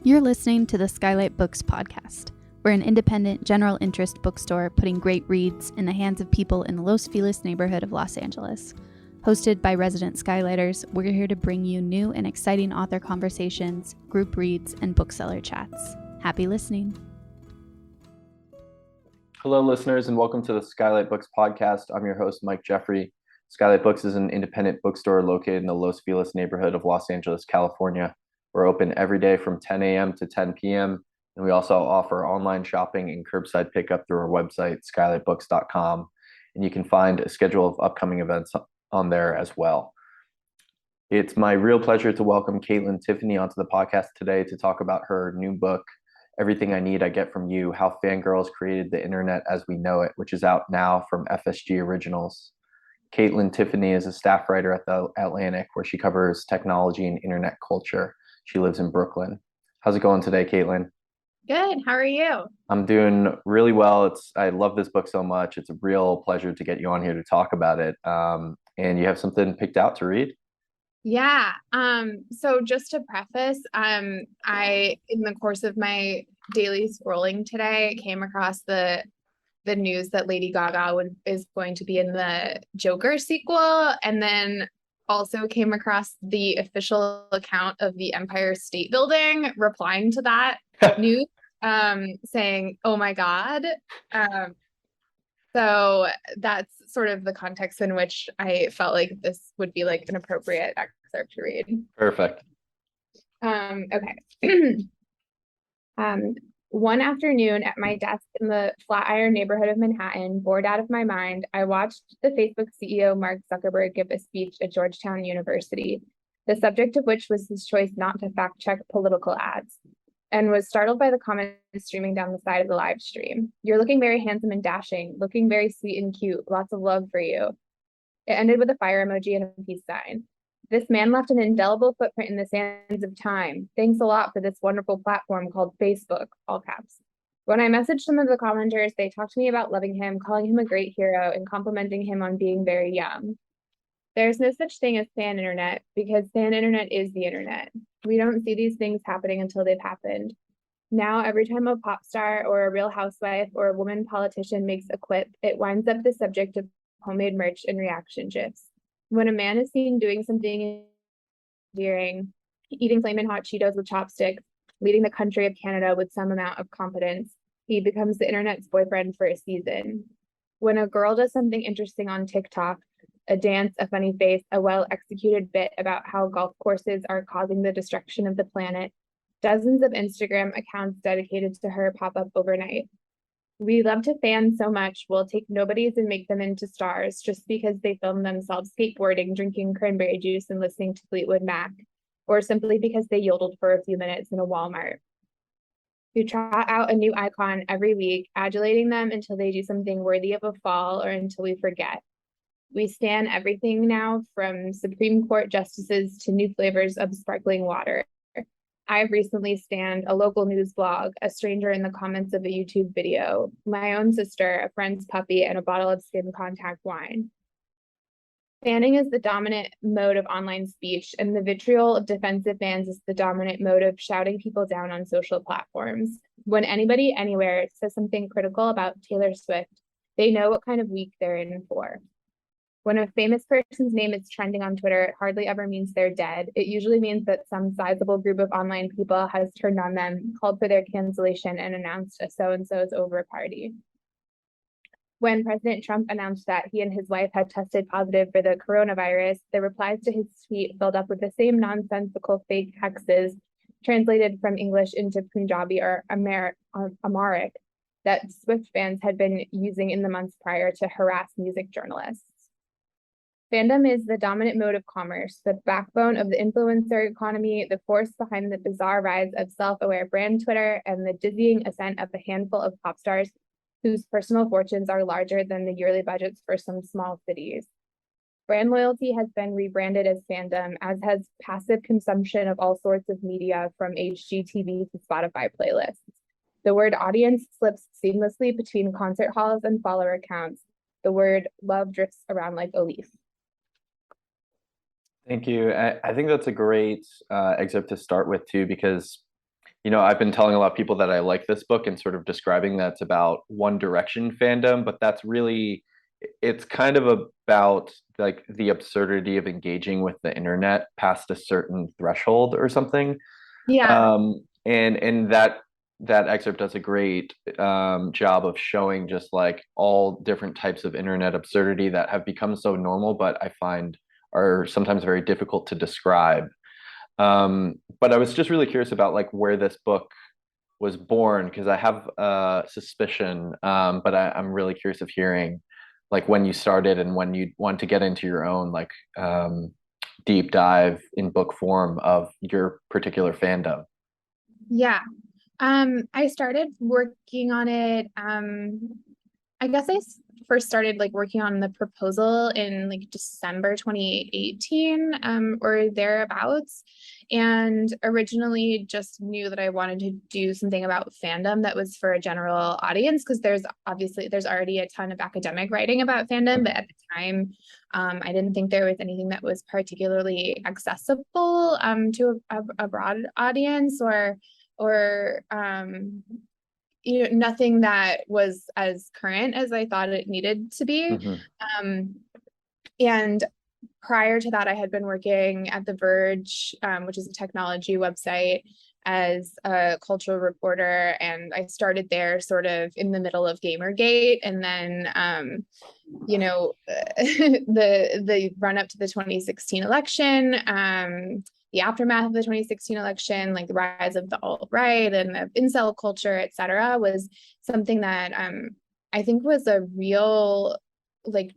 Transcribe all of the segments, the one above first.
You're listening to the Skylight Books podcast. We're an independent, general interest bookstore putting great reads in the hands of people in the Los Feliz neighborhood of Los Angeles. Hosted by resident Skylighters, we're here to bring you new and exciting author conversations, group reads, and bookseller chats. Happy listening. Hello, listeners, and welcome to the Skylight Books podcast. I'm your host, Mike Jeffrey. Skylight Books is an independent bookstore located in the Los Feliz neighborhood of Los Angeles, California. We're open every day from 10 a.m. to 10 p.m., and we also offer online shopping and curbside pickup through our website, skylightbooks.com, and you can find a schedule of upcoming events on there as well. It's my real pleasure to welcome Kaitlyn Tiffany onto the podcast today to talk about her new book, Everything I Need I Get From You, How Fangirls Created the Internet as We Know It, which is out now from FSG Originals. Kaitlyn Tiffany is a staff writer at The Atlantic, where she covers technology and internet culture. She lives in Brooklyn. How's it going today, Kaitlyn? Good. How are you? I'm doing really well. I love this book so much. It's a real pleasure to get you on here to talk about it. And you have something picked out to read? Yeah. So just to preface, I in the course of my daily scrolling today came across the news that Lady Gaga is going to be in the Joker sequel, and then also came across the official account of the Empire State Building replying to that news, saying, "Oh my God." So that's sort of the context in which I felt like this would be like an appropriate excerpt to read. Perfect. Okay. One afternoon at my desk in the Flatiron neighborhood of Manhattan, bored out of my mind, I watched the Facebook CEO Mark Zuckerberg give a speech at Georgetown University, the subject of which was his choice not to fact-check political ads, and was startled by the comments streaming down the side of the live stream. "You're looking very handsome and dashing, looking very sweet and cute, lots of love for you." It ended with a fire emoji and a peace sign. "This man left an indelible footprint in the sands of time. Thanks a lot for this wonderful platform called Facebook," all caps. When I messaged some of the commenters, they talked to me about loving him, calling him a great hero, and complimenting him on being very young. There's no such thing as fan internet, because fan internet is the internet. We don't see these things happening until they've happened. Now, every time a pop star or a real housewife or a woman politician makes a quip, it winds up the subject of homemade merch and reaction gifs. When a man is seen doing something endearing, eating flamin' hot Cheetos with chopsticks, leading the country of Canada with some amount of competence, he becomes the internet's boyfriend for a season. When a girl does something interesting on TikTok, a dance, a funny face, a well-executed bit about how golf courses are causing the destruction of the planet, dozens of Instagram accounts dedicated to her pop up overnight. We love to fan so much, we'll take nobodies and make them into stars just because they film themselves skateboarding, drinking cranberry juice, and listening to Fleetwood Mac, or simply because they yodeled for a few minutes in a Walmart. We trot out a new icon every week, adulating them until they do something worthy of a fall or until we forget. We stan everything now, from Supreme Court justices to new flavors of sparkling water. I've recently stanned a local news blog, a stranger in the comments of a YouTube video, my own sister, a friend's puppy, and a bottle of skin contact wine. Fanning is the dominant mode of online speech, and the vitriol of defensive fans is the dominant mode of shouting people down on social platforms. When anybody anywhere says something critical about Taylor Swift, they know what kind of week they're in for. When a famous person's name is trending on Twitter, it hardly ever means they're dead. It usually means that some sizable group of online people has turned on them, called for their cancellation, and announced a so-and-so's over party. When President Trump announced that he and his wife had tested positive for the coronavirus, the replies to his tweet filled up with the same nonsensical fake hexes, translated from English into Punjabi or Amharic, that Swift fans had been using in the months prior to harass music journalists. Fandom is the dominant mode of commerce, the backbone of the influencer economy, the force behind the bizarre rise of self-aware brand Twitter, and the dizzying ascent of a handful of pop stars whose personal fortunes are larger than the yearly budgets for some small cities. Brand loyalty has been rebranded as fandom, as has passive consumption of all sorts of media, from HGTV to Spotify playlists. The word audience slips seamlessly between concert halls and follower accounts. The word love drifts around like a leaf. Thank you. I think that's a great excerpt to start with too, because I've been telling a lot of people that I like this book and sort of describing that it's about One Direction fandom, but that's really, it's kind of about like the absurdity of engaging with the internet past a certain threshold or something. Yeah. And that excerpt does a great job of showing just like all different types of internet absurdity that have become so normal, but I find are sometimes very difficult to describe. But I was just really curious about like where this book was born because I have a suspicion, but I'm really curious of hearing like when you started and when you want to get into your own like deep dive in book form of your particular fandom. Yeah. I started working on it. I guess first started like working on the proposal in like December 2018, or thereabouts. And originally just knew that I wanted to do something about fandom that was for a general audience, because there's already a ton of academic writing about fandom, but at the time, I didn't think there was anything that was particularly accessible to a broad audience, or nothing that was as current as I thought it needed to be. Mhm. And prior to that, I had been working at The Verge, which is a technology website, as a cultural reporter, and I started there sort of in the middle of Gamergate, and then the run up to the 2016 election, the aftermath of the 2016 election, like the rise of the alt-right and the incel culture, et cetera, was something that I think was a real like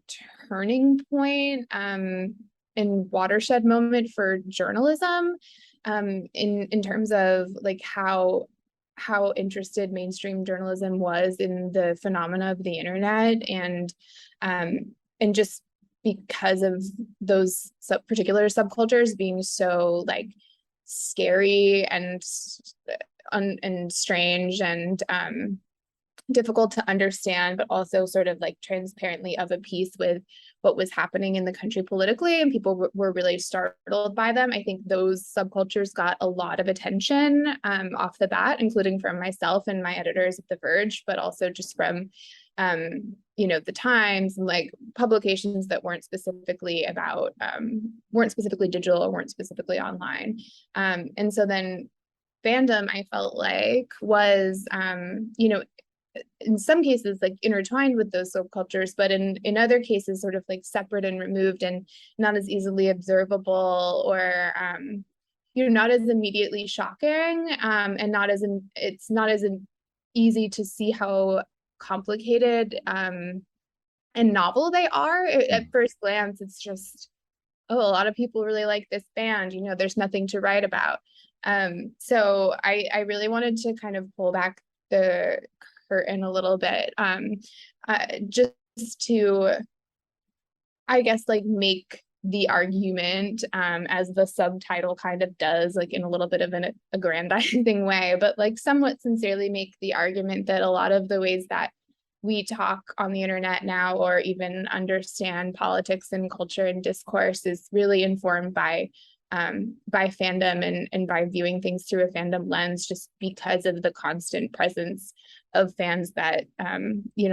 turning point and watershed moment for journalism, in terms of like how interested mainstream journalism was in the phenomena of the internet, and just because of those particular subcultures being so like scary and strange and difficult to understand, but also sort of like transparently of a piece with what was happening in the country politically, and people were really startled by them. I think those subcultures got a lot of attention off the bat, including from myself and my editors at The Verge, but also just from the Times and like publications that weren't specifically digital or weren't specifically online. And so then fandom, I felt like, was in some cases like intertwined with those subcultures, but in other cases sort of like separate and removed and not as easily observable, or not as immediately shocking, and it's not as easy to see how complicated and novel they are. At first glance, it's just, oh, a lot of people really like this band, there's nothing to write about. So I really wanted to kind of pull back the curtain a little bit, just to, I guess, like make the argument, as the subtitle kind of does, like in a little bit of an aggrandizing way, but like somewhat sincerely make the argument that a lot of the ways that we talk on the internet now, or even understand politics and culture and discourse, is really informed by fandom, and by viewing things through a fandom lens, just because of the constant presence of fans that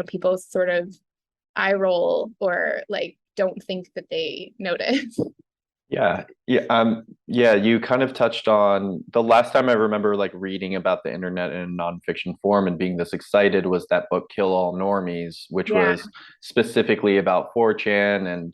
people sort of eye roll or like don't think that they notice. Yeah, you kind of touched on the last time I remember like reading about the internet in a nonfiction form and being this excited was that book Kill All Normies, which Yeah. was specifically about 4chan and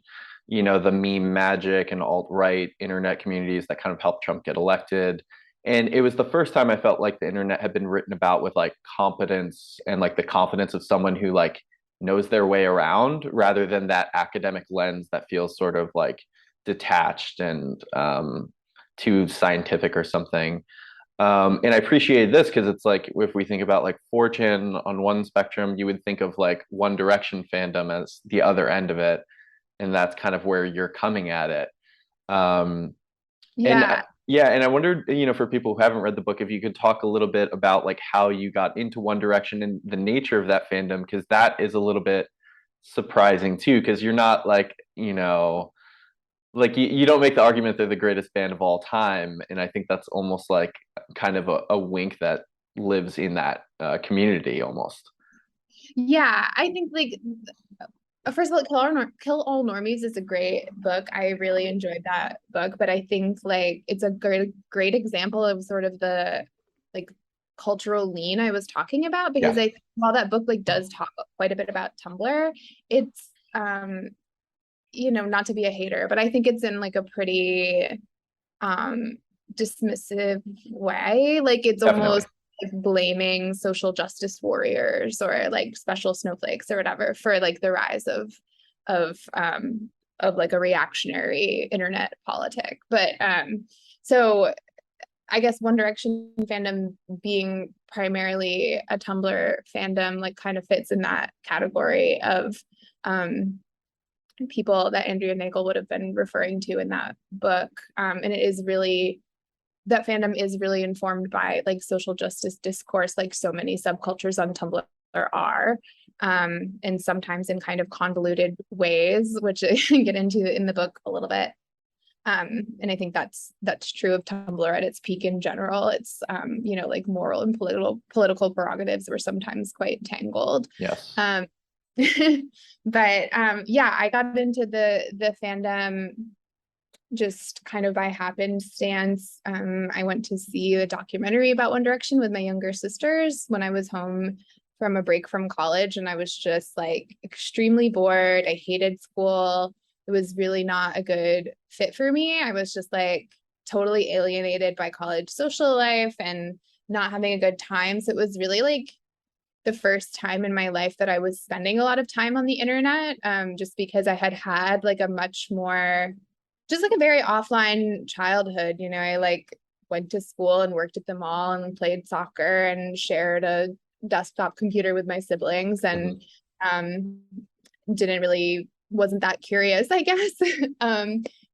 the meme magic and alt-right internet communities that kind of helped Trump get elected. And it was the first time I felt like the internet had been written about with like competence and like the confidence of someone who like knows their way around rather than that academic lens that feels sort of like detached and too scientific or something. And I appreciated this because it's like if we think about like 4chan on one spectrum, you would think of like One Direction fandom as the other end of it, and that's kind of where you're coming at it. And Yeah. yeah, and I wondered, for people who haven't read the book, if you could talk a little bit about like how you got into One Direction and the nature of that fandom, because that is a little bit surprising too, because you're not like, like you don't make the argument they're the greatest band of all time, and I think that's almost like kind of a wink that lives in that community almost. Yeah, I think like first of all, Kill All Normies is a great book. I really enjoyed that book, but I think like it's a great example of sort of the like cultural lean I was talking about, because Yeah, while that book like does talk quite a bit about Tumblr, it's not to be a hater, but I think it's in like a pretty dismissive way. Like it's definitely. almost like blaming social justice warriors or like special snowflakes or whatever for like the rise of like a reactionary internet politic. But so I guess One Direction fandom being primarily a Tumblr fandom like kind of fits in that category of people that Andrea Nagel would have been referring to in that book. And it is really, that fandom is really informed by like social justice discourse, like so many subcultures on Tumblr are, and sometimes in kind of convoluted ways, which I get into in the book a little bit. And I think that's true of Tumblr at its peak in general. It's like moral and political prerogatives were sometimes quite tangled. Yes. But yeah, I got into the fandom just kind of by happenstance. I went to see a documentary about One Direction with my younger sisters when I was home from a break from college, and I was just like extremely bored. I hated school. It was really not a good fit for me. I was just like totally alienated by college social life and not having a good time. So it was really like the first time in my life that I was spending a lot of time on the internet, just because I had like a much more, just like a very offline childhood. I like went to school and worked at the mall and played soccer and shared a desktop computer with my siblings, and wasn't that curious, I guess.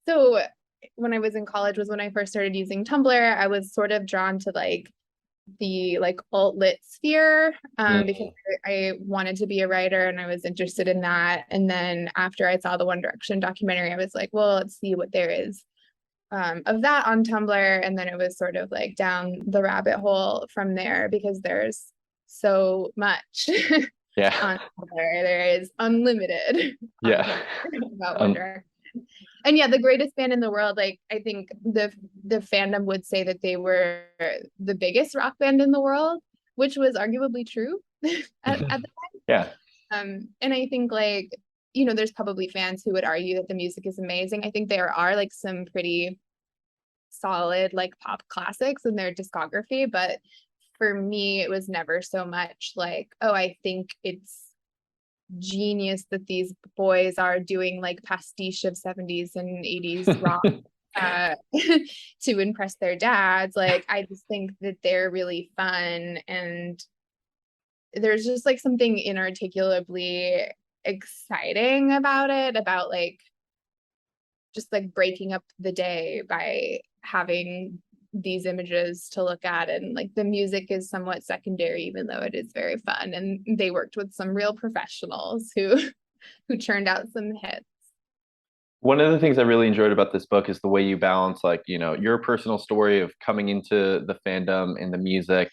So when I was in college was when I first started using Tumblr. I was sort of drawn to like the like alt-lit sphere, because I wanted to be a writer and I was interested in that. And then after I saw the One Direction documentary, I was like, well, let's see what there is of that on Tumblr. And then it was sort of like down the rabbit hole from there, because there's so much Yeah. on Tumblr. There is unlimited Yeah. about One Direction. And yeah, the greatest band in the world, like I think the fandom would say that they were the biggest rock band in the world, which was arguably true at the time. Yeah. And I think like, there's probably fans who would argue that the music is amazing. I think there are like some pretty solid like pop classics in their discography, but for me, it was never so much like, oh, I think it's genius that these boys are doing like pastiche of 70s and 80s rock to impress their dads. Like I just think that they're really fun, and there's just like something inarticulably exciting about it, about like just like breaking up the day by having these images to look at, and like the music is somewhat secondary, even though it is very fun. And they worked with some real professionals who churned out some hits. One of the things I really enjoyed about this book is the way you balance, like, your personal story of coming into the fandom and the music.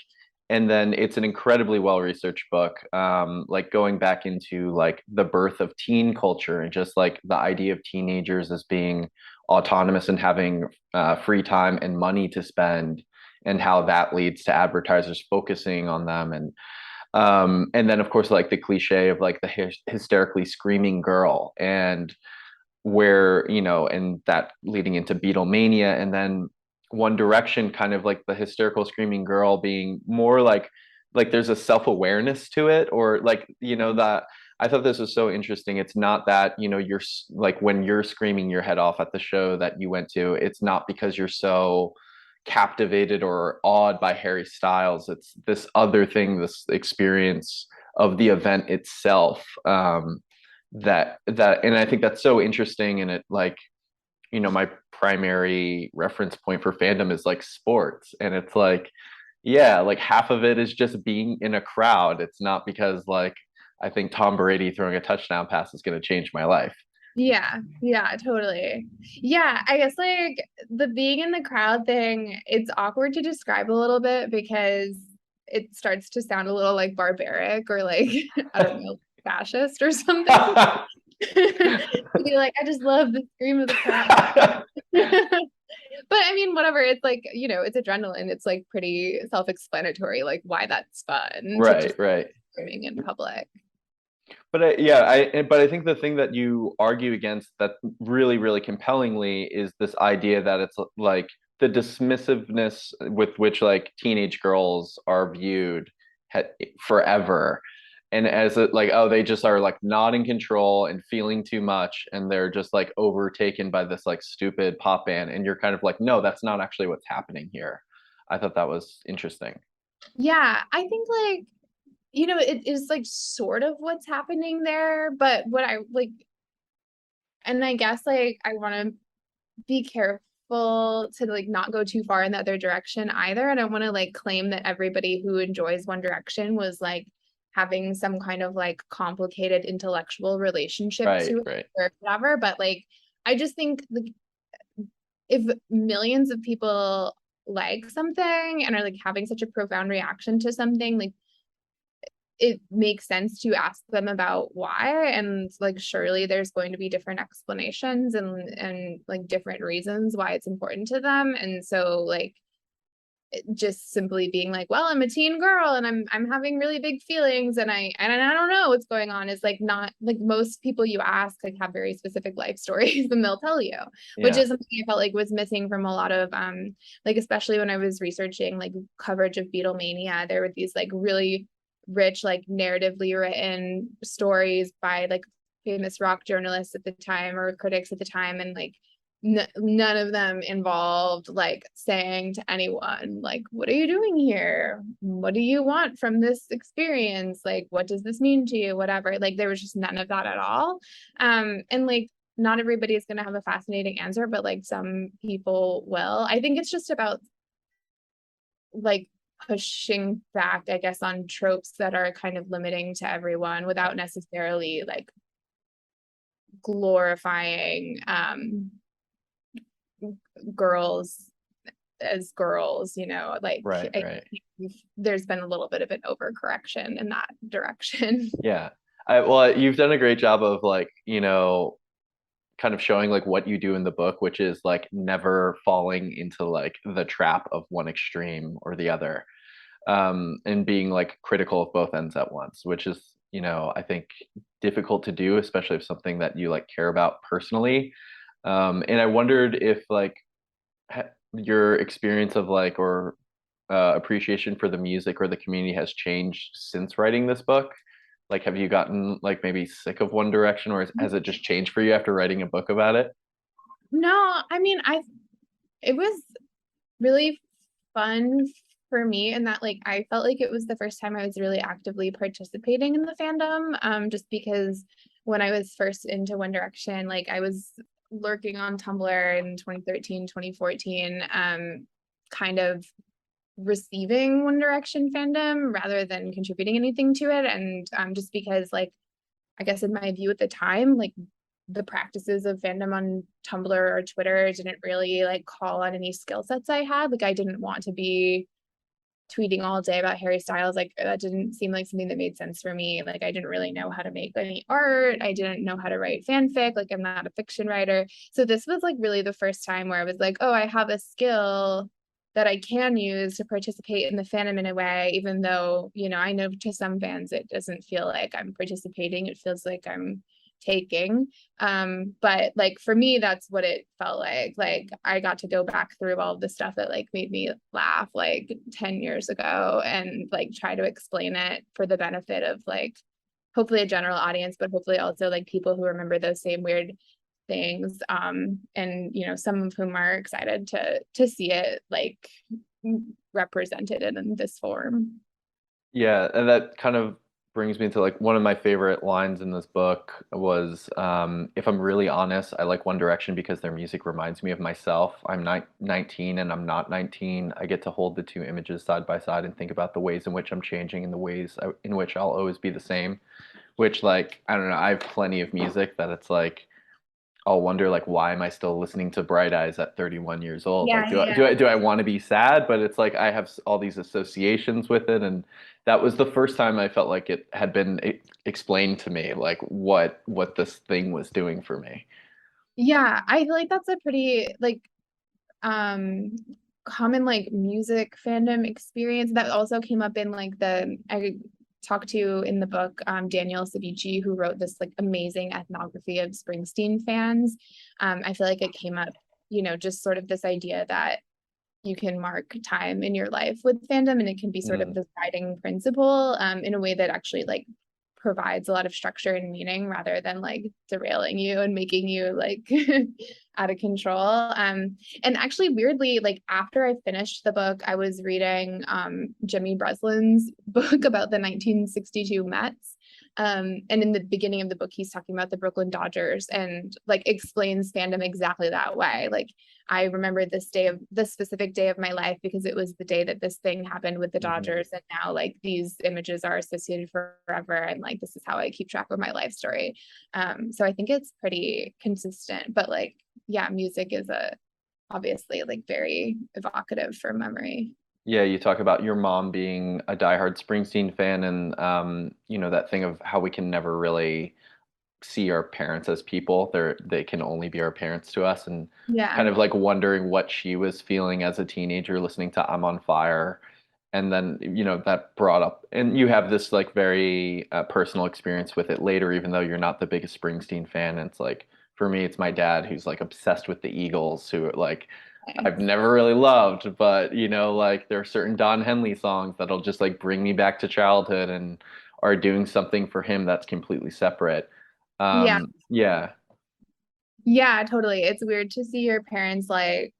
And then it's an incredibly well-researched book, like going back into like the birth of teen culture and just like the idea of teenagers as being autonomous and having free time and money to spend, and how that leads to advertisers focusing on them. And then of course like the cliche of like the hysterically screaming girl, and where and that leading into Beatlemania, and then One Direction kind of like the hysterical screaming girl being more like there's a self-awareness to it, or like that I thought this was so interesting. It's not that you're like when you're screaming your head off at the show that you went to, it's not because you're so captivated or awed by Harry Styles. It's this other thing, this experience of the event itself, that and I think that's so interesting. And it like my primary reference point for fandom is like sports, and it's like, yeah, like half of it is just being in a crowd. It's not because like I think Tom Brady throwing a touchdown pass is going to change my life. Yeah, yeah, totally. Yeah, I guess like the being in the crowd thing, it's awkward to describe a little bit because it starts to sound a little like barbaric or like, I don't know, fascist or something. Be like, I just love the scream of the crowd. But I mean, whatever, it's like, it's adrenaline. It's like pretty self-explanatory, like why that's fun to Right, just right. screaming in public. But I think the thing that you argue against that really, really compellingly is this idea that it's like the dismissiveness with which like teenage girls are viewed forever. And as it like, oh, they just are like not in control and feeling too much, and they're just like overtaken by this like stupid pop band. And you're kind of like, no, that's not actually what's happening here. I thought that was interesting. Yeah, I think like it is like sort of what's happening there, but what I like, and I guess like I want to be careful to like not go too far in the other direction either. I don't want to like claim that everybody who enjoys One Direction was like having some kind of like complicated intellectual relationship Right, to it right. or whatever, but like I just think like if millions of people like something and are like having such a profound reaction to something, like it makes sense to ask them about why, and like surely there's going to be different explanations and like different reasons why it's important to them. And so like just simply being like, well, I'm a teen girl and I'm having really big feelings and I don't know what's going on, is like not like most people you ask like have very specific life stories and they'll tell you, which Yeah. is something I felt like was missing from a lot of like especially when I was researching like coverage of Beatlemania. There were these like really rich like narratively written stories by like famous rock journalists at the time or critics at the time, and like none of them involved like saying to anyone like, what are you doing here, what do you want from this experience, like what does this mean to you, whatever. Like there was just none of that at all. And like not everybody is going to have a fascinating answer, but like some people will. I think it's just about like pushing back, I guess, on tropes that are kind of limiting to everyone without necessarily like glorifying girls as girls, like Right, right. there's been a little bit of an overcorrection in that direction. Yeah. Well, you've done a great job of like, kind of showing like what you do in the book, which is like never falling into like the trap of one extreme or the other, and being like critical of both ends at once, which is, I think difficult to do, especially if something that you like care about personally. And I wondered if like your experience of like or appreciation for the music or the community has changed since writing this book. Like, have you gotten like maybe sick of One Direction, or has it just changed for you after writing a book about it? No, I mean, it was really fun for me in that like I felt like it was the first time I was really actively participating in the fandom, just because when I was first into One Direction, like I was lurking on Tumblr in 2013, 2014, kind of receiving One Direction fandom rather than contributing anything to it. And just because like I guess in my view at the time, like the practices of fandom on Tumblr or Twitter didn't really like call on any skill sets I had. Like I didn't want to be tweeting all day about Harry Styles. Like that didn't seem like something that made sense for me. Like I didn't really know how to make any art. I didn't know how to write fanfic. Like I'm not a fiction writer. So this was like really the first time where I was like, oh, I have a skill that I can use to participate in the fandom in a way, even though, I know to some fans it doesn't feel like I'm participating. It feels like I'm taking. But like for me, that's what it felt like. Like I got to go back through all the stuff that like made me laugh like 10 years ago and like try to explain it for the benefit of like hopefully a general audience, but hopefully also like people who remember those same weird things, and some of whom are excited to see it like represented in this form. Yeah, and that kind of brings me to like one of my favorite lines in this book was, if I'm really honest, I like One Direction because their music reminds me of myself. I'm 19 and I'm not 19. I get to hold the two images side by side and think about the ways in which I'm changing and the ways in which I'll always be the same. Which like, I don't know, I have plenty of music that it's like I'll wonder like why am I still listening to Bright Eyes at 31 years old? Like Yeah, do I want to be sad? But it's like I have all these associations with it, and that was the first time I felt like it had been explained to me, like what this thing was doing for me. yeah. I feel like that's a pretty like um common like music fandom experience that also came up in like the I talked to in the book Daniel Savici, who wrote this like amazing ethnography of Springsteen fans. I feel like it came up, just sort of this idea that you can mark time in your life with fandom and it can be sort of Mm. the guiding principle in a way that actually like provides a lot of structure and meaning rather than like derailing you and making you like out of control. And actually weirdly, like after I finished the book, I was reading Jimmy Breslin's book about the 1962 Mets. And in the beginning of the book, he's talking about the Brooklyn Dodgers and like explains fandom exactly that way. Like I remember this specific day of my life because it was the day that this thing happened with the Mhm. Dodgers. And now like these images are associated forever. And like, this is how I keep track of my life story. So I think it's pretty consistent, but like, yeah, music is obviously like very evocative for memory. Yeah, you talk about your mom being a diehard Springsteen fan, and that thing of how we can never really see our parents as people. They can only be our parents to us, and Yeah. kind of like wondering what she was feeling as a teenager listening to I'm on Fire. And then, that brought up, and you have this like very personal experience with it later, even though you're not the biggest Springsteen fan. And it's like, for me, it's my dad who's like obsessed with the Eagles, who like I've never really loved, but like there are certain Don Henley songs that'll just like bring me back to childhood and are doing something for him that's completely separate. Yeah. Yeah. Yeah, totally. It's weird to see your parents like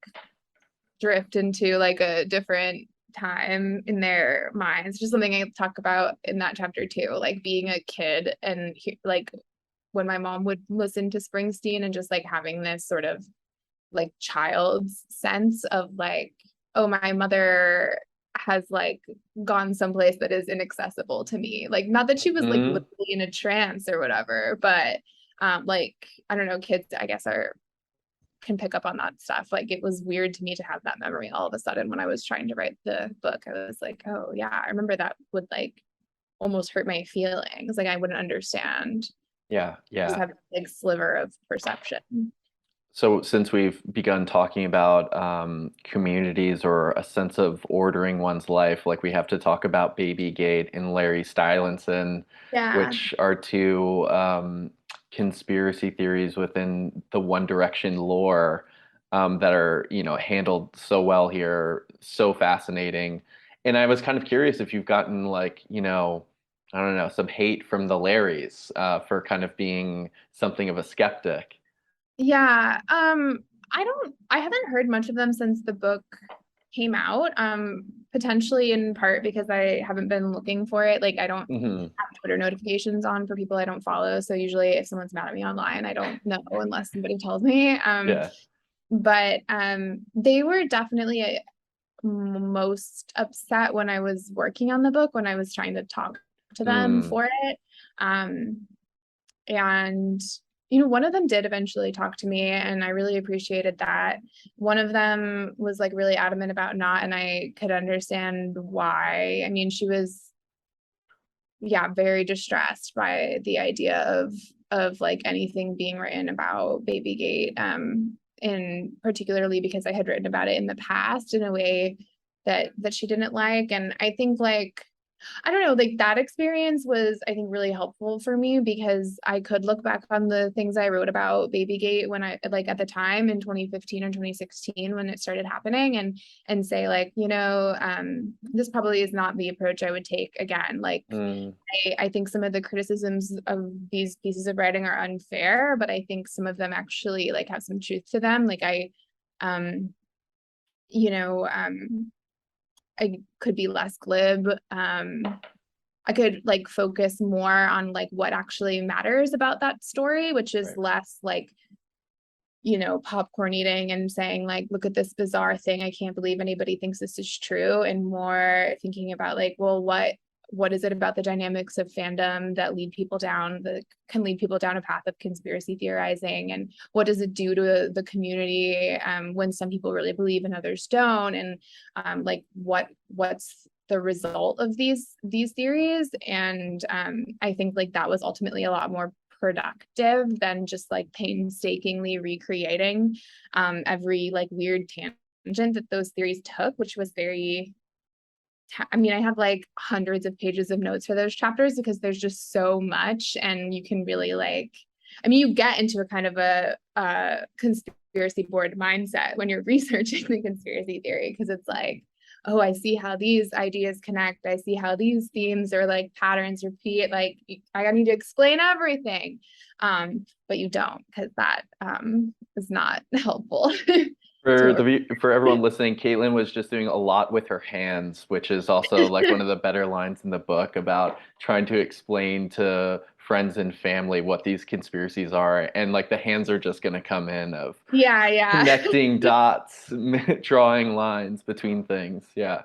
drift into like a different time in their minds. Just something I talk about in that chapter too, like being a kid and like when my mom would listen to Springsteen and just like having this sort of like child's sense of like, oh, my mother has like gone someplace that is inaccessible to me. Like, not that she was like Hmm. literally in a trance or whatever, but like, I don't know, kids, I guess, can pick up on that stuff. Like, it was weird to me to have that memory all of a sudden when I was trying to write the book. I was like, oh yeah, I remember that would like almost hurt my feelings. Like I wouldn't understand. Yeah, Just yeah. have a big sliver of perception. So since we've begun talking about communities or a sense of ordering one's life, like we have to talk about Babygate and Larry Stylinson, Yeah. which are two conspiracy theories within the One Direction lore that are, handled so well here, so fascinating. And I was kind of curious if you've gotten like, I don't know, some hate from the Larrys for kind of being something of a skeptic. Yeah. I haven't heard much of them since the book came out. Potentially in part because I haven't been looking for it. Like I don't Hmm. have Twitter notifications on for people I don't follow. So usually if someone's mad at me online, I don't know unless somebody tells me. Yeah. But they were definitely most upset when I was working on the book, when I was trying to talk to them Mm. for it. Um, and one of them did eventually talk to me and I really appreciated that. One of them was like really adamant about not, and I could understand why. I mean, she was, yeah, very distressed by the idea of like anything being written about Babygate, and particularly because I had written about it in the past in a way that she didn't like. And I think like, I don't know, like that experience was, I think, really helpful for me because I could look back on the things I wrote about Babygate when I like at the time in 2015 and 2016 when it started happening, and say like, this probably is not the approach I would take again. Like Mm. I think some of the criticisms of these pieces of writing are unfair, but I think some of them actually like have some truth to them. Like um, you know, I could be less glib. I could like focus more on like what actually matters about that story, which is Right. less like, popcorn eating and saying like, look at this bizarre thing. I can't believe anybody thinks this is true. And more thinking about like, well, what is it about the dynamics of fandom that can lead people down a path of conspiracy theorizing, and what does it do to the community when some people really believe and others don't, and like what's the result of these theories. And I think like that was ultimately a lot more productive than just like painstakingly recreating every like weird tangent that those theories took, which was very, I mean, I have like hundreds of pages of notes for those chapters because there's just so much, and you can really like, I mean, you get into a kind of a conspiracy board mindset when you're researching the conspiracy theory, because it's like, oh, I see how these ideas connect. I see how these themes or like patterns repeat. Like I need to explain everything. But you don't, because that is not helpful. For everyone listening, Kaitlyn was just doing a lot with her hands, which is also like one of the better lines in the book about trying to explain to friends and family what these conspiracies are, and like the hands are just going to come in of yeah. connecting dots, drawing lines between things. Yeah,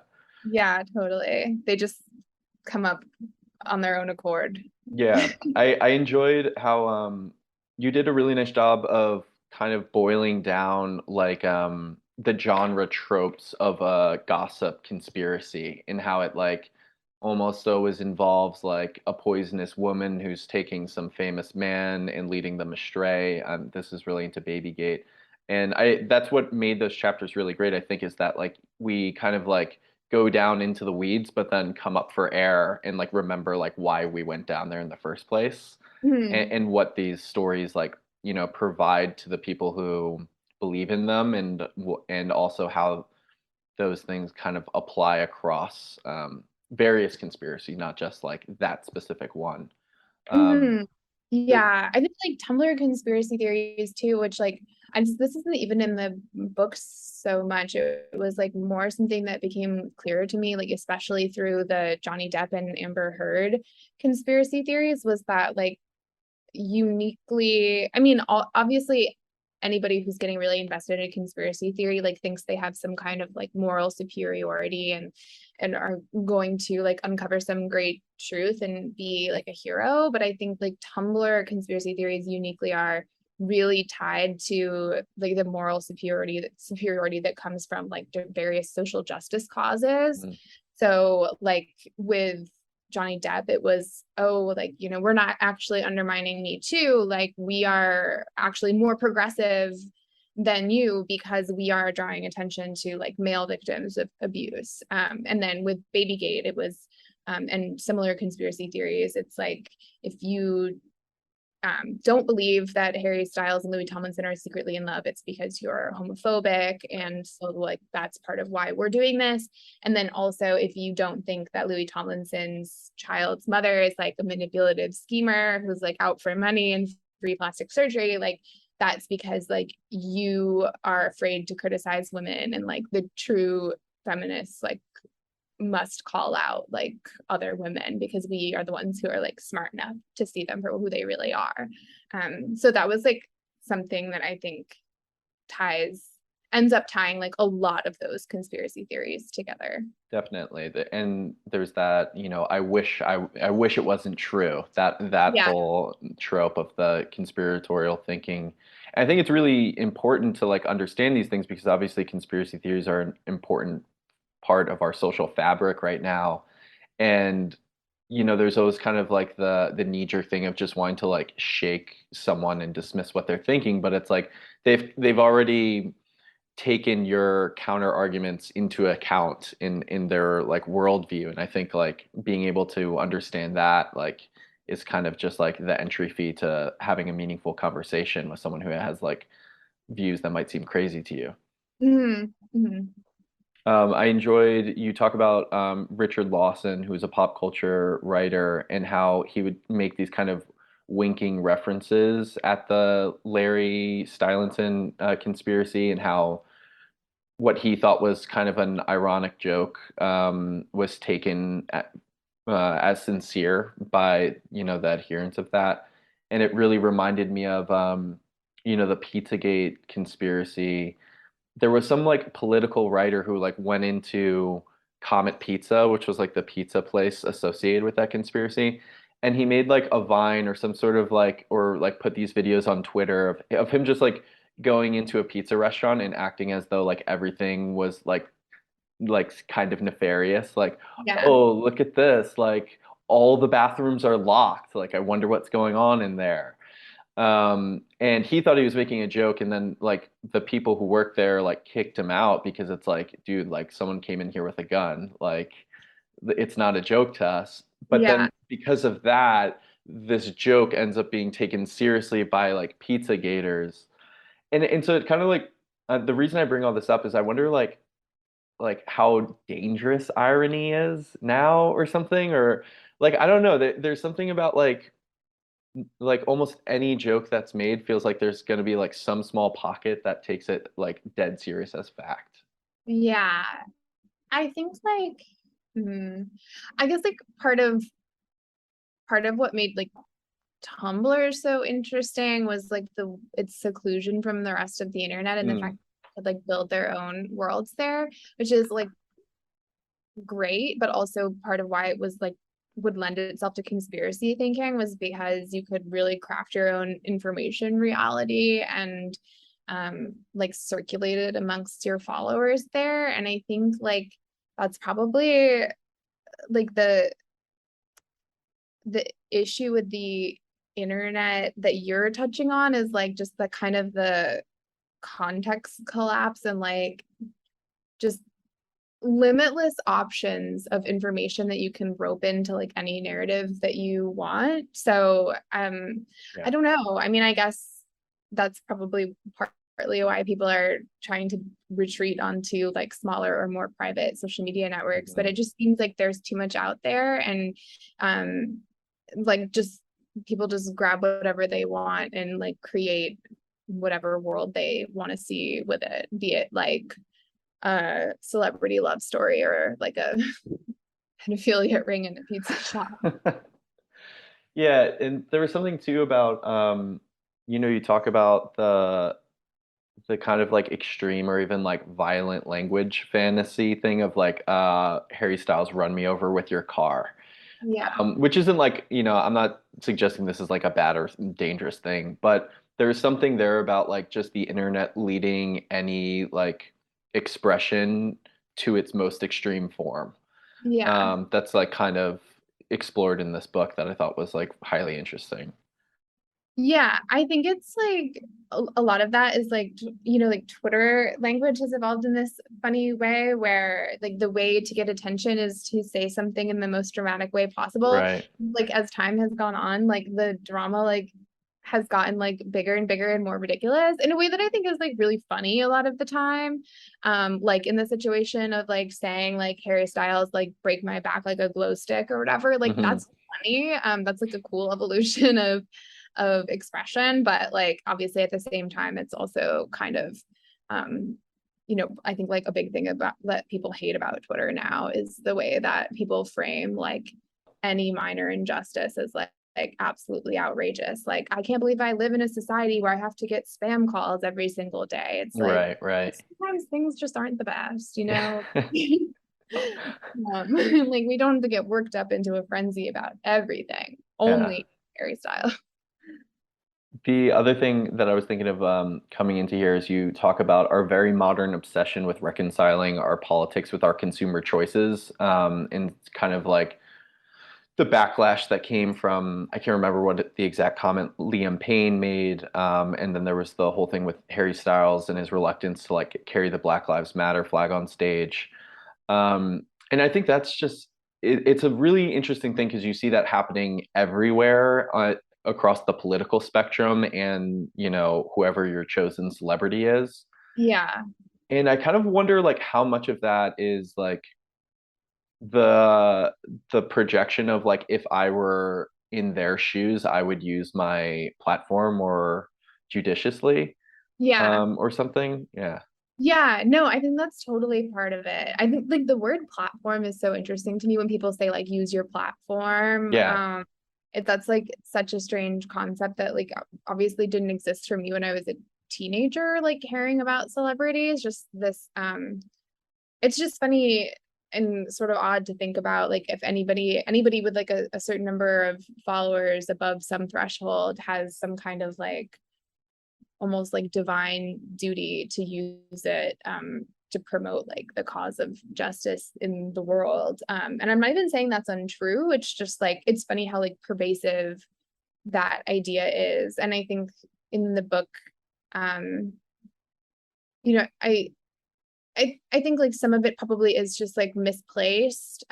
totally. They just come up on their own accord. Yeah, I enjoyed how you did a really nice job of kind of boiling down like the genre tropes of a gossip conspiracy, and how it like almost always involves like a poisonous woman who's taking some famous man and leading them astray. This is really into Babygate. And I that's what made those chapters really great, I think, is that like we kind of like go down into the weeds, but then come up for air and like remember like why we went down there in the first place, Mhm. and what these stories like, provide to the people who believe in them, and also how those things kind of apply across various conspiracy, not just like that specific one. Um, Mhm. Yeah, I think like Tumblr conspiracy theories too, which like this isn't even in the books so much. It was like more something that became clearer to me, like especially through the Johnny Depp and Amber Heard conspiracy theories, was that like uniquely, I mean, obviously anybody who's getting really invested in a conspiracy theory like thinks they have some kind of like moral superiority and are going to like uncover some great truth and be like a hero. But I think like Tumblr conspiracy theories uniquely are really tied to like the moral superiority that comes from like various social justice causes. mm, So like with Johnny Depp, it was, oh, like, we're not actually undermining Me Too. Like, we are actually more progressive than you because we are drawing attention to like male victims of abuse. And then with Babygate, it was, and similar conspiracy theories, it's like, if you don't believe that Harry Styles and Louis Tomlinson are secretly in love, it's because you're homophobic. And so like that's part of why we're doing this. And then also if you don't think that Louis Tomlinson's child's mother is like a manipulative schemer who's like out for money and free plastic surgery, like that's because like you are afraid to criticize women, and like the true feminists like must call out like other women because we are the ones who are like smart enough to see them for who they really are. So that was like something that I think ends up tying like a lot of those conspiracy theories together. definitely. And there's that, I wish it wasn't true. That Yeah. whole trope of the conspiratorial thinking. And I think it's really important to like understand these things, because obviously conspiracy theories are an important part of our social fabric right now. And there's always kind of like the knee-jerk thing of just wanting to like shake someone and dismiss what they're thinking, but it's like they've already taken your counter arguments into account in their like worldview. And I think like being able to understand that like is kind of just like the entry fee to having a meaningful conversation with someone who has like views that might seem crazy to you. Mm-hmm. Mm-hmm. I enjoyed you talk about Richard Lawson, who's a pop culture writer, and how he would make these kind of winking references at the Larry Stylinson conspiracy, and how what he thought was kind of an ironic joke was taken as sincere by the adherents of that. And it really reminded me of the Pizzagate conspiracy. There was some like political writer who like went into Comet Pizza, which was like the pizza place associated with that conspiracy. And he made like a Vine or some sort of like, or like put these videos on Twitter of him just like going into a pizza restaurant and acting as though like everything was like kind of nefarious. Like, Yeah. oh, look at this. Like all the bathrooms are locked. Like I wonder what's going on in there. And he thought he was making a joke, and then like the people who work there like kicked him out because it's like, dude, like someone came in here with a gun. Like it's not a joke to us. But Yeah. then because of that, this joke ends up being taken seriously by like pizza gators. And so it kind of like the reason I bring all this up is I wonder like how dangerous irony is now or something, or like I don't know. There's something about like almost any joke that's made feels like there's going to be like some small pocket that takes it like dead serious as fact. Yeah. I think like, I guess like part of what made like Tumblr so interesting was like its seclusion from the rest of the internet and the fact Mm, that they could like build their own worlds there, which is like great, but also part of why it was like would lend itself to conspiracy thinking was because you could really craft your own information reality and like circulate it amongst your followers there. And I think like that's probably like the issue with the internet that you're touching on is like just the kind of the context collapse and like just limitless options of information that you can rope into like any narrative that you want. So I yeah. don't know. I mean, I guess that's probably partly why people are trying to retreat onto like smaller or more private social media networks, but Mhm. it just seems like there's too much out there and like just people just grab whatever they want and like create whatever world they want to see with it, be it like a celebrity love story or like a an affiliate ring in a pizza shop. Yeah, and there was something too about you talk about the kind of like extreme or even like violent language fantasy thing of like Harry Styles run me over with your car. Yeah. Which isn't like, I'm not suggesting this is like a bad or dangerous thing, but there's something there about like just the internet leading any like expression to its most extreme form. Yeah. That's like kind of explored in this book that I thought was like highly interesting. Yeah, I think it's like a lot of that is like, you know, like Twitter language has evolved in this funny way where like the way to get attention is to say something in the most dramatic way possible. Right. Like as time has gone on, like the drama like has gotten like bigger and bigger and more ridiculous in a way that I think is like really funny a lot of the time. Like in the situation of like saying like Harry Styles like break my back like a glow stick or whatever, like Hmm. that's funny. That's like a cool evolution of expression, but like obviously at the same time it's also kind of you know, I think like a big thing about that people hate about Twitter now is the way that people frame like any minor injustice as like absolutely outrageous. Like I can't believe I live in a society where I have to get spam calls every single day. It's like Right, right. sometimes things just aren't the best, you know. Like we don't have to get worked up into a frenzy about everything. Yeah. Only Harry style. The other thing that I was thinking of coming into here is you talk about our very modern obsession with reconciling our politics with our consumer choices, and kind of like the backlash that came from, I can't remember what the exact comment Liam Payne made, and then there was the whole thing with Harry Styles and his reluctance to like carry the Black Lives Matter flag on stage. And I think that's just it's a really interesting thing because you see that happening everywhere across the political spectrum, and whoever your chosen celebrity is. Yeah. And I kind of wonder like how much of that is like the the projection of like if I were in their shoes, I would use my platform more judiciously, Yeah. or something. Yeah. Yeah. No, I think that's totally part of it. I think like the word platform is so interesting to me when people say like use your platform. Yeah. That's like such a strange concept that like obviously didn't exist for me when I was a teenager, like caring about celebrities. Just this it's just funny and sort of odd to think about, like, if anybody with like a certain number of followers above some threshold has some kind of like almost like divine duty to use it to promote like the cause of justice in the world. And I'm not even saying that's untrue. It's just like, it's funny how like pervasive that idea is. And I think in the book, you know, I think like some of it probably is just like misplaced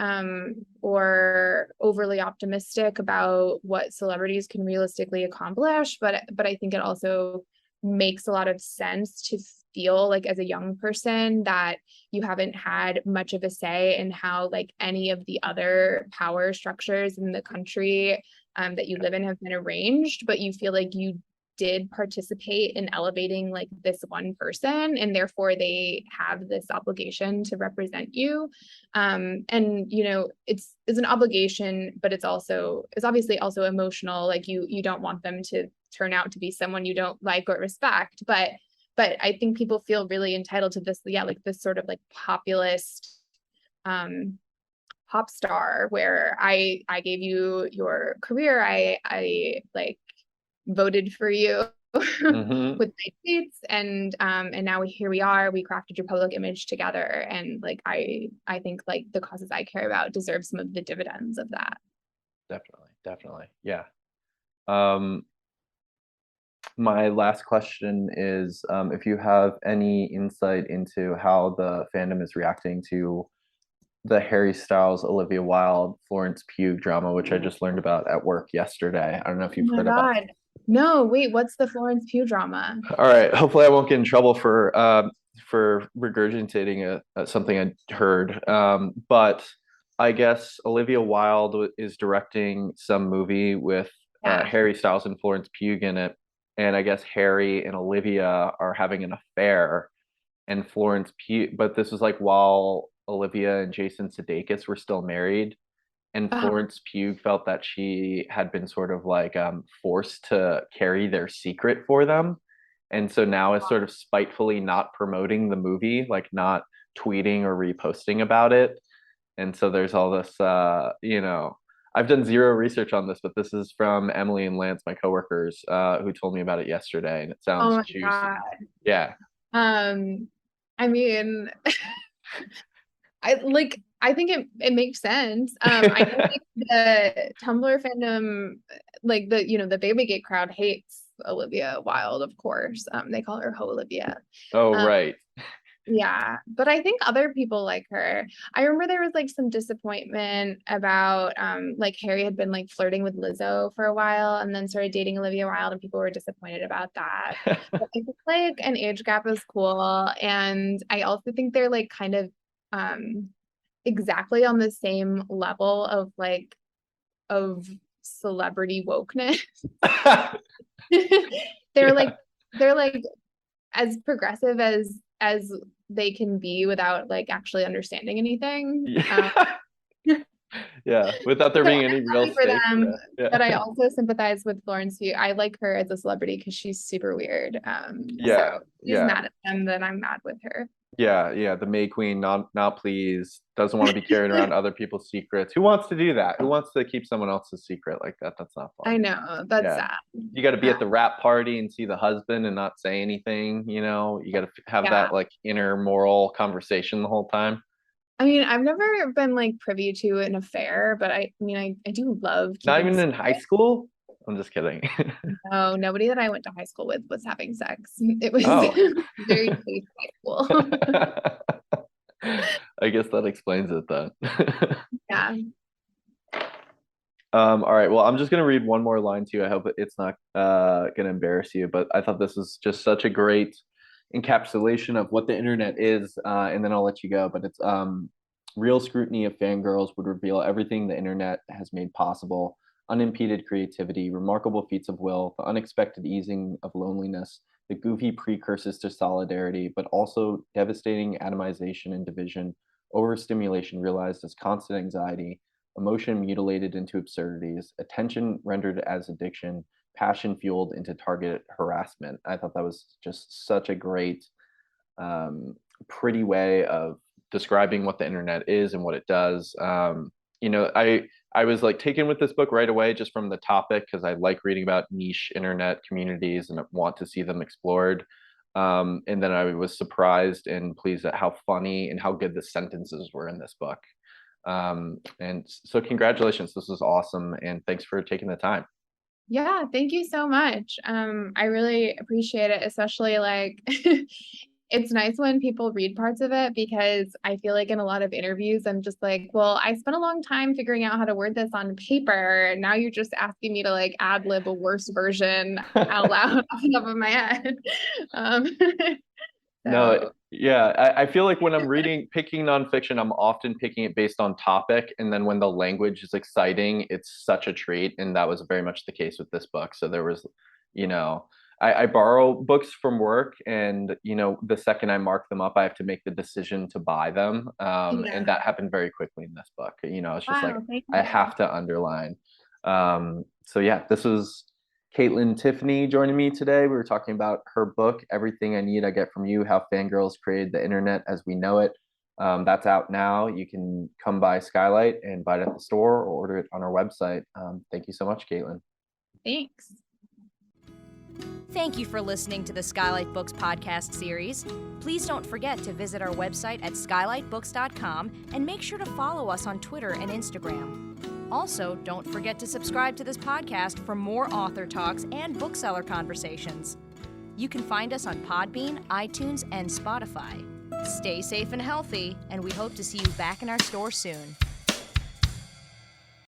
or overly optimistic about what celebrities can realistically accomplish. But I think it also makes a lot of sense to feel like as a young person that you haven't had much of a say in how like any of the other power structures in the country that you live in have been arranged, but you feel like you did participate in elevating like this one person, and therefore they have this obligation to represent you. And you know, it's an obligation, but it's obviously also emotional. Like you don't want them to turn out to be someone you don't like or respect, but I think people feel really entitled to this, like this sort of like populist pop star where I gave you your career, I like voted for you Mm-hmm. with my tweets, and now here we are, we crafted your public image together, and like I think like the causes I care about deserve some of the dividends of that. Definitely. Yeah. My last question is if you have any insight into how the fandom is reacting to the Harry Styles, Olivia Wilde, Florence Pugh drama, which I just learned about at work yesterday. I don't know if you've heard about it. No, wait, what's the Florence Pugh drama? All right. Hopefully, I won't get in trouble for regurgitating something I heard. But I guess Olivia Wilde is directing some movie with Yeah. Harry Styles and Florence Pugh in it, and I guess Harry and Olivia are having an affair, and Florence Pugh. But this was like while Olivia and Jason Sudeikis were still married, and Florence Pugh felt that she had been sort of like forced to carry their secret for them. And so now is sort of spitefully not promoting the movie, like not tweeting or reposting about it. And so there's all this, I've done zero research on this, but this is from Emily and Lance, my coworkers, who told me about it yesterday, and it sounds juicy. God. Yeah. I mean, I think it makes sense. I know like, the Tumblr fandom, like the Babygate crowd hates Olivia Wilde, of course. They call her Ho Olivia. Oh, right. Yeah, but I think other people like her. I remember there was like some disappointment about like Harry had been like flirting with Lizzo for a while and then started dating Olivia Wilde, and people were disappointed about that. But I think like an age gap is cool, and I also think they're like kind of exactly on the same level of celebrity wokeness. they're like as progressive as they can be without like actually understanding anything. Yeah, without there being any real for them. Yeah. But I also sympathize with Florence Pugh. I like her as a celebrity because she's super weird. So she's mad at them, then I'm mad with her. Yeah, the May Queen, not pleased, doesn't want to be carrying around other people's secrets. Who wants to do that? Who wants to keep someone else's secret like that? That's not fun. I know, that's sad. You got to be at the wrap party and see the husband and not say anything, you got to have that like inner moral conversation the whole time. I mean, I've never been like privy to an affair, but I mean, I do love not even in high school. I'm just kidding. No, nobody that I went to high school with was having sex. It was very safe high school. I guess that explains it then. Yeah. All right. Well, I'm just gonna read one more line to you. I hope it's not gonna embarrass you, but I thought this was just such a great encapsulation of what the internet is, and then I'll let you go. But it's real scrutiny of fangirls would reveal everything the internet has made possible: unimpeded creativity, remarkable feats of will, the unexpected easing of loneliness, the goofy precursors to solidarity, but also devastating atomization and division, overstimulation realized as constant anxiety, emotion mutilated into absurdities, attention rendered as addiction, passion fueled into targeted harassment. I thought that was just such a great, pretty way of describing what the internet is and what it does. I was like taken with this book right away just from the topic, because I like reading about niche internet communities and want to see them explored. And then I was surprised and pleased at how funny and how good the sentences were in this book. And so congratulations, this is awesome, and thanks for taking the time. Yeah, thank you so much. I really appreciate it, especially like it's nice when people read parts of it, because I feel like in a lot of interviews, I'm just like, well, I spent a long time figuring out how to word this on paper, and now you're just asking me to like ad lib a worse version out loud off the top of my head. No, yeah, I feel like when I'm picking nonfiction, I'm often picking it based on topic. And then when the language is exciting, it's such a treat. And that was very much the case with this book. So there was, I borrow books from work, and, the second I mark them up, I have to make the decision to buy them. And that happened very quickly in this book. It's just like, I have to underline. So yeah, this was Kaitlyn Tiffany joining me today. We were talking about her book, Everything I Need I Get From You, How Fangirls Created the Internet as We Know It. That's out now. You can come by Skylight and buy it at the store or order it on our website. Thank you so much, Kaitlyn. Thanks. Thank you for listening to the Skylight Books podcast series. Please don't forget to visit our website at skylightbooks.com and make sure to follow us on Twitter and Instagram. Also, don't forget to subscribe to this podcast for more author talks and bookseller conversations. You can find us on Podbean, iTunes, and Spotify. Stay safe and healthy, and we hope to see you back in our store soon.